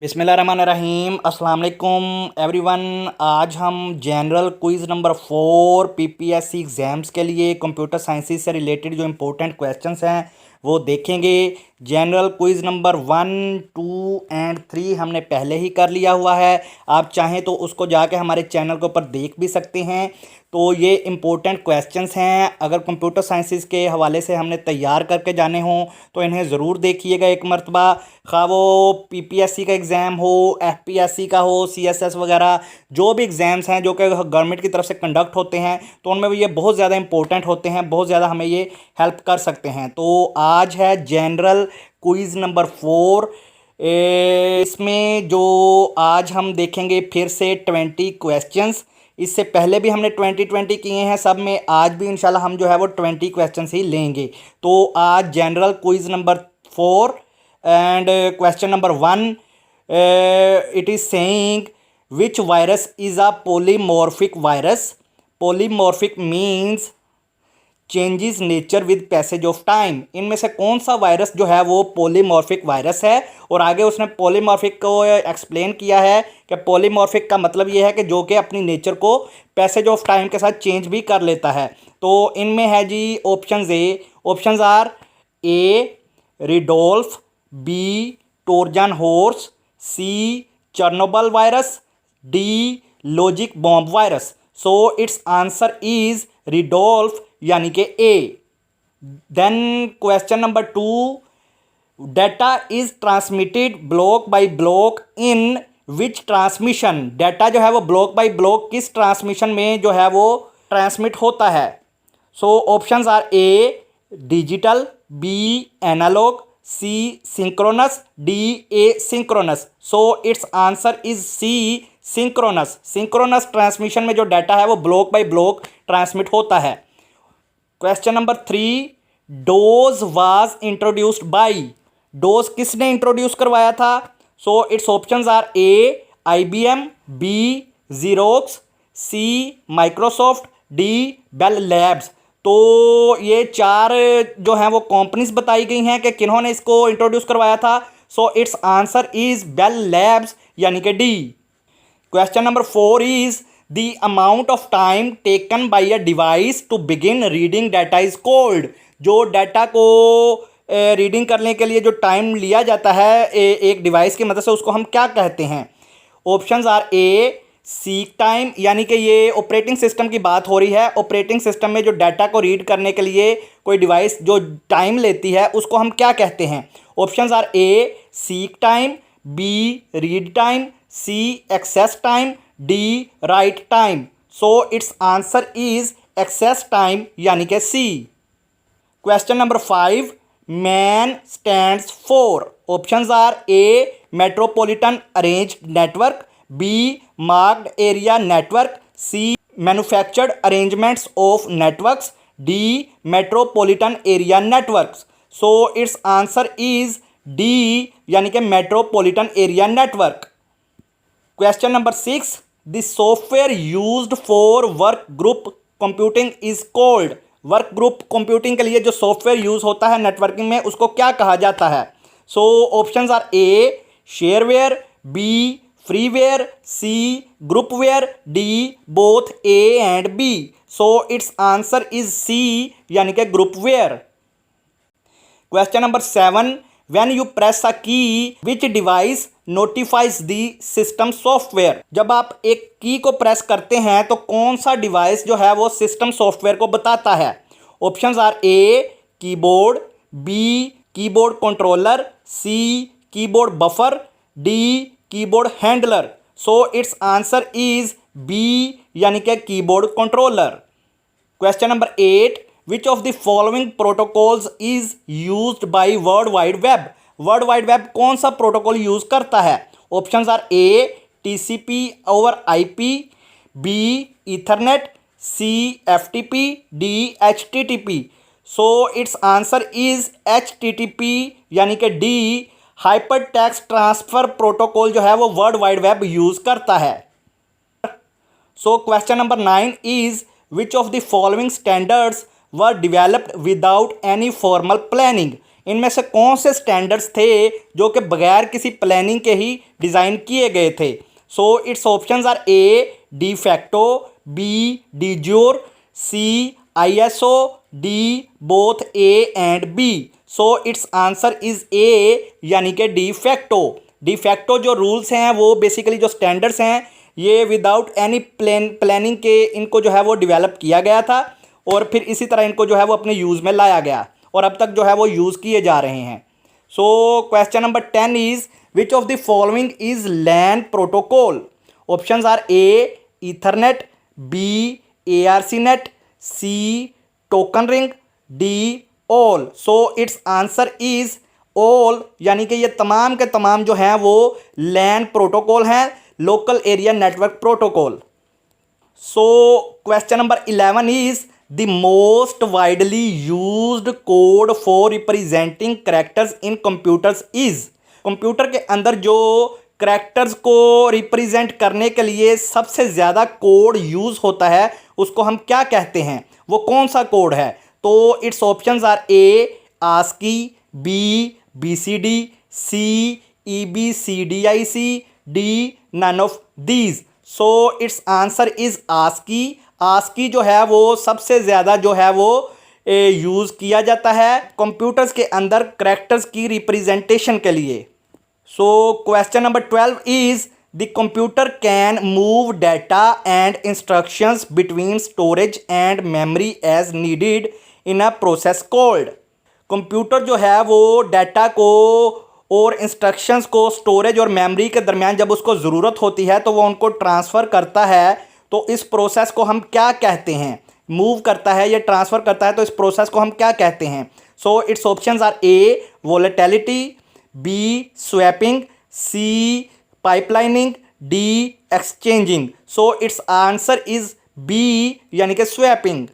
बिस्मिल्लाहिर्रहमानिर्रहीम अस्सलाम वालेकुम एवरीवन। आज हम general quiz number 4 PPSC exams के लिए कंप्यूटर साइंसेस से रिलेटेड जो इम्पोर्टेंट क्वेश्चंस हैं वो देखेंगे। जनरल क्विज़ नंबर 1, 2 एंड 3 हमने पहले ही कर लिया हुआ है। आप चाहें तो उसको जाके हमारे चैनल के ऊपर देख भी सकते हैं। तो ये इम्पोर्टेंट क्वेश्चंस हैं, अगर कंप्यूटर साइंसेस के हवाले से हमने तैयार करके जाने हों तो इन्हें ज़रूर देखिएगा एक मरतबा। खा वो पीपीएससी का एग्ज़ाम हो, एफपीएससी का हो, सीएसएस वगैरह जो भी एग्ज़ाम्स हैं जो कि गवर्नमेंट की तरफ से कंडक्ट होते हैं तो उनमें भी ये बहुत ज़्यादा इंपॉर्टेंट होते हैं, बहुत ज़्यादा हमें ये हेल्प कर सकते हैं। तो आज है जनरल क्विज़ नंबर 4। इसमें जो आज हम देखेंगे फिर से 20 क्वेश्चंस। इससे पहले भी हमने 20 किए हैं सब में, आज भी इंशाल्लाह हम जो है वो 20 क्वेश्चंस ही लेंगे। तो आज general quiz number 4 and question number 1, it is saying which virus is a polymorphic virus. Polymorphic means changes nature with passage of time. इनमें से कौन सा वायरस जो है वो पॉलीमॉर्फिक वायरस है। और आगे उसने पॉलीमॉर्फिक को एक्सप्लेन किया है कि पॉलीमॉर्फिक का मतलब ये है कि जो कि अपनी नेचर को पैसेज ऑफ टाइम के साथ चेंज भी कर लेता है। तो इनमें है जी options A, options are A Rudolph, B Trojan horse, C Chernobyl virus, D logic bomb virus. So it's answer is Rudolph यानी कि A. Then question number 2, data is transmitted block by block in which transmission. Data जो है वो block by block किस transmission में जो है वो ट्रांसमिट होता है। So options are A digital, B analogue, C synchronous, D a synchronous. So it's answer is C synchronous. Synchronous transmission में जो डाटा है वो ब्लॉक बाय ब्लॉक ट्रांसमिट होता है। Question number 3, DOS was introduced by. DOS किसने introduce करवाया था। So it's options are A IBM, B Xerox, C Microsoft, D Bell Labs. तो ये चार जो हैं वो कंपनीज बताई गई हैं कि किन्होंने इसको इंट्रोड्यूस करवाया था। So it's answer is Bell Labs यानी कि D. Question number 4 is the amount of time taken by a device to begin reading data is called. जो डाटा को रीडिंग करने के लिए जो टाइम लिया जाता है एक डिवाइस की मदद से, उसको हम क्या कहते हैं। Options are A seek time, यानी कि ये ऑपरेटिंग सिस्टम की बात हो रही है। ऑपरेटिंग सिस्टम में जो डाटा को रीड करने के लिए कोई डिवाइस जो टाइम लेती है उसको हम क्या कहते हैं। Options are A seek time, B read time, C access time, D write time. So it's answer is access time यानी कि C. Question number 5, MAN stands for. Options are A metropolitan arrange network, B marked area network, C manufactured arrangements of networks, D metropolitan area networks. So it's answer is D यानी कि metropolitan area network. Question number 6, the software used for work group computing is called. Work group computing के लिए जो software use होता है networking में उसको क्या कहा जाता है। So options are A shareware, B freeware, C groupware, D both A and B. So it's answer is C यानी कि groupware. Question number 7, when you press a key which device notifies the system software. जब आप एक की को press करते हैं तो कौन सा डिवाइस जो है वो सिस्टम सॉफ्टवेयर को बताता है। Options are A keyboard, B keyboard controller, C keyboard buffer, D keyboard handler. So it's answer is B यानी कि keyboard controller. Question number 8, which of the following protocols is used by World Wide Web. World Wide Web कौन सा protocol use करता है। Options are A TCP over IP, B Ethernet, C FTP, D HTTP. So it's answer is HTTP यानी कि D hyper text transfer protocol जो है वो world Wide web use करता है। सो question number 9 is which of the following standards were developed without any formal planning. इनमें से कौन से स्टैंडर्ड्स थे जो कि बगैर किसी प्लानिंग के ही डिज़ाइन किए गए थे? So it's options are A de facto, B de jure, C ISO, D both A and B. So it's answer is A यानी कि डी फैक्टो। डी फैक्टो जो रूल्स हैं वो बेसिकली जो स्टैंडर्ड्स हैं ये विदाउट एनी प्लानिंग के इनको जो है वो डेवलप किया गया था और फिर इसी तरह इनको जो है वो अपने यूज़ में लाया गया और अब तक जो है वो यूज़ किए जा रहे हैं। So question number 10 is which of the following is LAN protocol? Options are A ethernet, B ARC net, C token ring, D all. So it's answer is all यानी कि ये तमाम के तमाम जो हैं वो लैन प्रोटोकॉल हैं, local area network protocol. So question number 11 is the most widely used code for representing characters in computers is. Computer के अंदर जो कैरेक्टर्स को रिप्रेजेंट करने के लिए सबसे ज़्यादा कोड यूज़ होता है उसको हम क्या कहते हैं, वो कौन सा कोड है? तो it's options are A ASCII, B BCD, C EBCDIC, D none of these. So it's answer is ASCII। ASCII जो है वो सबसे ज़्यादा जो है वो यूज़ किया जाता है कंप्यूटर्स के अंदर कैरेक्टर्स की रिप्रेजेंटेशन के लिए। So question number 12 is the computer can move data and instructions between storage and memory as needed in a process called. Computer जो है वो डाटा को और इंस्ट्रक्शंस को स्टोरेज और मेमोरी के दरमियान जब उसको ज़रूरत होती है तो वो उनको ट्रांसफ़र करता है। तो इस प्रोसेस को हम क्या कहते हैं? मूव करता है या ट्रांसफ़र करता है तो इस प्रोसेस को हम क्या कहते हैं? So it's options are A volatility, B swapping, C pipelining, D exchanging. So it's answer is B यानी कि swapping.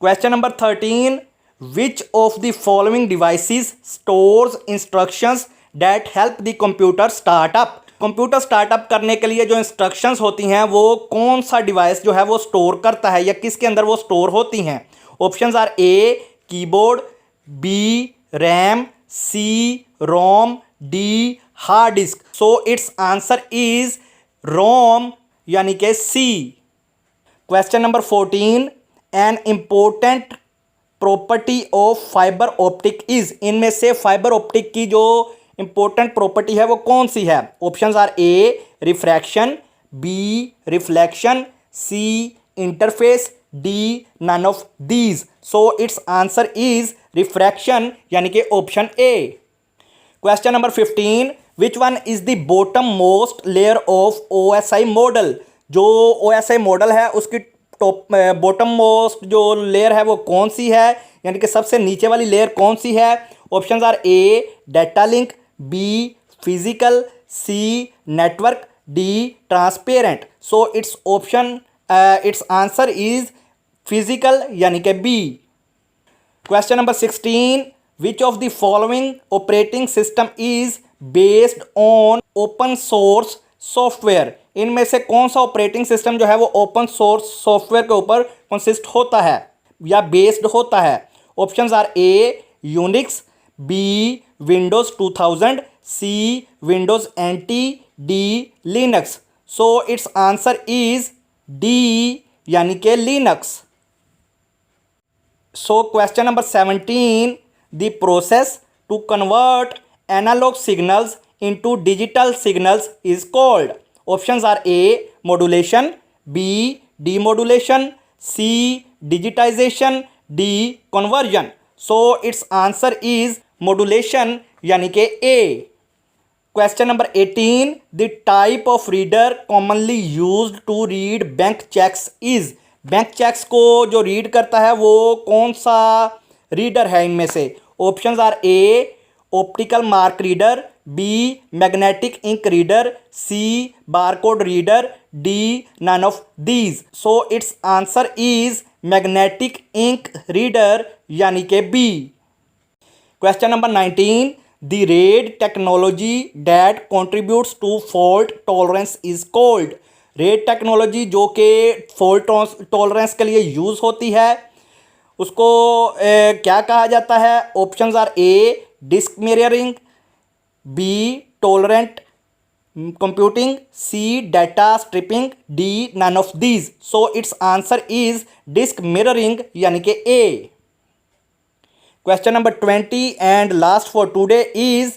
Question number 13 which of the following devices stores instructions that help the computer start up? Computer start up करने के लिए जो instructions होती हैं वो कौन सा डिवाइस जो है वो स्टोर करता है या किसके अंदर वो स्टोर होती हैं? Options are A keyboard, B RAM, C ROM, D hard disk. So it's answer is ROM यानी कि C. Question number 14 an important property of fibre optic is. इनमें से फाइबर ऑप्टिक की जो इंपॉर्टेंट प्रॉपर्टी है वो कौन सी है? Options are A refraction, B reflection, C interface, D none of these. So it's answer is refraction यानी कि option A. Question number 15 which one is the bottom most layer of OSI model? जो OSI model है उसकी top bottom most जो layer है वो कौन सी है यानी कि सबसे नीचे वाली लेयर कौन सी है? Options are A data link, B physical, C network, D transparent. So it's option it's answer is physical यानी कि B. Question number 16 which of the following operating system is based on open source software? इनमें से कौन सा operating system जो है वो open source software के ऊपर कंसिस्ट होता है या बेस्ड होता है? Options are A Unix, B Windows 2000, C Windows NT, D Linux. So it's answer is D यानी कि Linux. So question number 17 the process to convert analogue signals into digital signals is called. Options are A modulation, B demodulation, C digitisation, D conversion. So it's answer is modulation यानी कि A. Question number 18 the type of reader commonly used to read bank checks is. Bank checks को जो read करता है वो कौन सा reader है इनमें से? Options are A optical mark reader, B magnetic ink reader, C barcode reader, D none of these. So it's answer is magnetic ink reader यानी कि B. Question number 19 the RAID technology that contributes to fault tolerance is called. RAID technology जो कि fault tolerance के लिए use होती है उसको क्या कहा जाता है? Options are A disk mirroring, B tolerant computing, C data striping, D none of these. So it's answer is disk mirroring यानी कि ए। Question number 20 and last for today is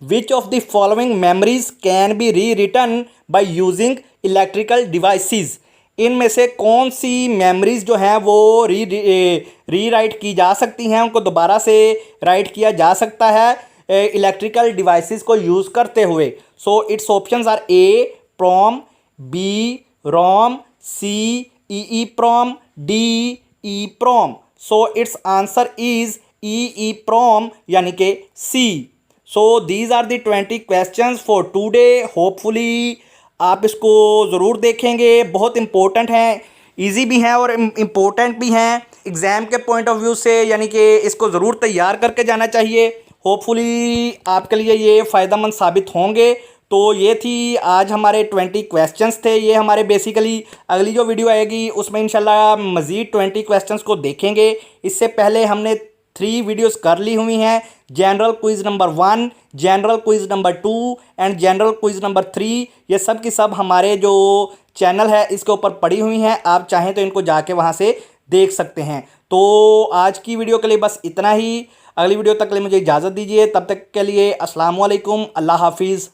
which of the following memories can be rewritten by using electrical devices? इनमें से कौन सी memories जो हैं वो rewrite की जा सकती हैं, उनको दोबारा से राइट किया जा सकता है इलेक्ट्रिकल डिवाइसेस को यूज़ करते हुए। So it's options are A PROM, B ROM, C E PROM, D E PROM. So it's answer is E PROM यानी कि C. So these are the 20 questions for today. Hopefully आप इसको ज़रूर देखेंगे, बहुत इंपॉर्टेंट हैं, इजी भी हैं और इम्पोर्टेंट भी हैं एग्ज़ाम के पॉइंट ऑफ व्यू से, यानी कि इसको ज़रूर तैयार करके जाना चाहिए। होपफुली आपके लिए ये फ़ायदेमंद साबित होंगे। तो ये थी आज हमारे 20 क्वेश्चंस थे, ये हमारे बेसिकली। अगली जो वीडियो आएगी उसमें इंशाल्लाह मज़ीद 20 क्वेश्चंस को देखेंगे। इससे पहले हमने 3 वीडियोस कर ली हुई हैं, general quiz number 1, general quiz number 2 and general quiz number 3। ये सब की सब हमारे जो चैनल है इसके ऊपर पड़ी हुई हैं, आप चाहें तो इनको जाके वहाँ से देख सकते हैं। तो आज की वीडियो के लिए बस इतना ही। अगली वीडियो तक के लिए मुझे इजाज़त दीजिए, तब तक के लिए अस्सलाम वालेकुम, अल्लाह हाफिज़।